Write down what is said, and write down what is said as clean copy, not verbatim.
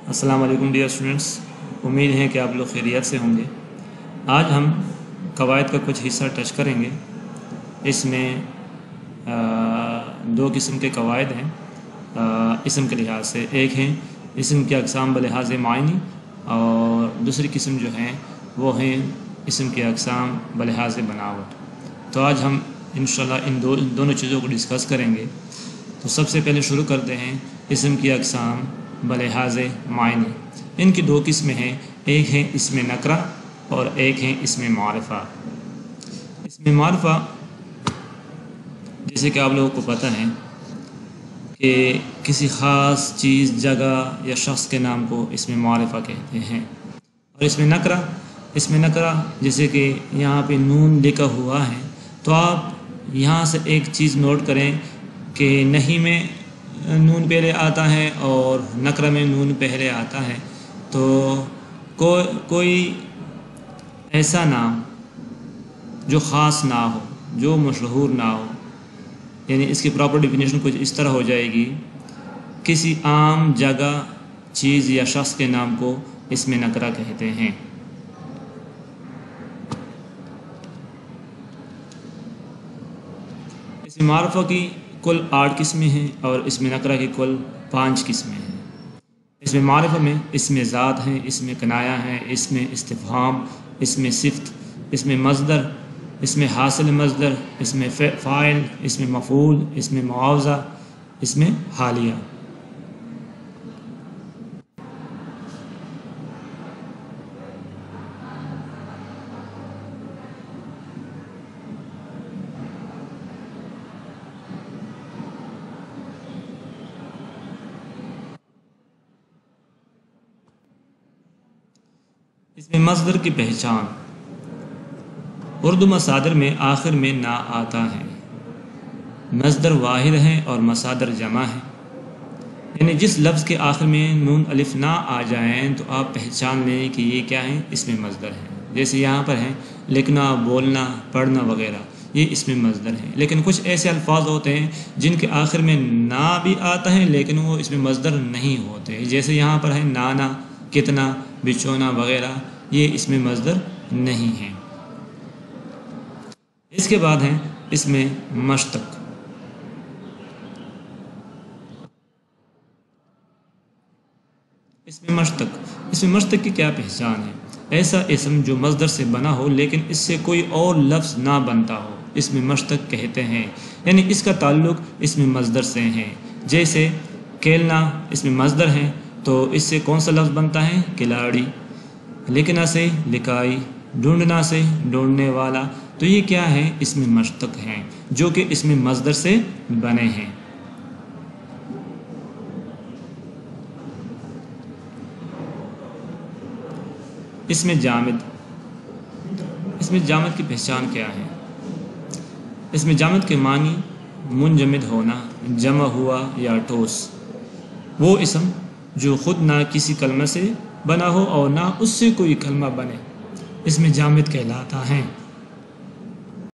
अस्सलाम वालेकुम dear students, उम्मीद है कि आप लोग खैरियत से होंगे। आज हम कवायद का कुछ हिस्सा टच करेंगे। इसमें दो किस्म के कवायद हैं इसम के लिहाज से। एक हैं इसम के अक़साम बलिहाज़ मायनी और दूसरी किस्म जो हैं वो हैं इसम के अक़साम बलिहाज़ बनावट। तो आज हम इंशाल्लाह इन दोनों चीज़ों को डिस्कस करेंगे। तो सबसे पहले शुरू करते हैं इसम की अक़साम बलिहाज़ मायनी। इनकी दो किस्में हैं, एक है इसमें नकरा और एक है इसमें मारिफा। इसमें मारिफा जैसे कि आप लोगों को पता है कि किसी ख़ास चीज़, जगह या शख्स के नाम को इसमें मारिफा कहते हैं। और इसमें नकरा जैसे कि यहाँ पे नून लिखा हुआ है, तो आप यहाँ से एक चीज़ नोट करें कि नहीं में नून पहले आता है और नकरा में नून पहले आता है। तो कोई ऐसा नाम जो ख़ास ना हो, जो मशहूर ना हो, यानी इसकी प्रॉपर डिफिनेशन कुछ इस तरह हो जाएगी, किसी आम जगह, चीज़ या शख्स के नाम को इसमें नकरा कहते हैं। इसमें मारिफा की कुल 8 किस्में हैं और इसमें नकरा की कुल 5 किस्में हैं। इसमें मारिफा में इसमें ज़ात हैं, इसमें कनाया है, इसमें इस्तिफ़हाम, इसमें सिफ़्त, इसमें मज़दर, इसमें हासिल मज़दर, इसमें फ़ाइल, इसमें मफ़ूल, इसमें मुआवज़ा, इसमें हालिया। इसमें मज़दर की पहचान उर्दू मसादर में आखिर में ना आता है। मज़दर वाहिद है और मसादर जमा है, यानी जिस लफ्ज़ के आखिर में नून अलिफ ना आ जाएं तो आप पहचान लें कि ये क्या है, इसमें मज़दर है। जैसे यहाँ पर है लिखना, बोलना, पढ़ना वगैरह, ये इसमें मज़दर है। लेकिन कुछ ऐसे अल्फाज होते हैं जिनके आखिर में ना भी आता है लेकिन वो इसमें मज़दर नहीं होते। जैसे यहाँ पर है नाना, कितना, बिछोना वगैरह, ये इसमें मज़दर नहीं है। इसके बाद है इसमें मश्तक। इसमें मश्तक की क्या पहचान है? ऐसा इसम जो मज़दर से बना हो लेकिन इससे कोई और लफ्ज़ ना बनता हो, इसमें मश्तक कहते हैं। यानी इसका ताल्लुक़ इसमें मज़दर से है। जैसे खेलना इसमें मज़दर है तो इससे कौन सा लफ्ज़ बनता है? खिलाड़ी। लिखना से लिखाई, ढूंढना से ढूंढने वाला। तो ये क्या है? इसमें मश्तक हैं जो कि इसमें मज़दर से बने हैं। इसमें जामिद की पहचान क्या है? इसमें जामिद के मानी मुंजमिद होना, जमा हुआ या ठोस। वो इसम जो ख़ुद ना किसी कलमा से बना हो और ना उससे कोई कलमा बने, इसमें जामिद कहलाता है।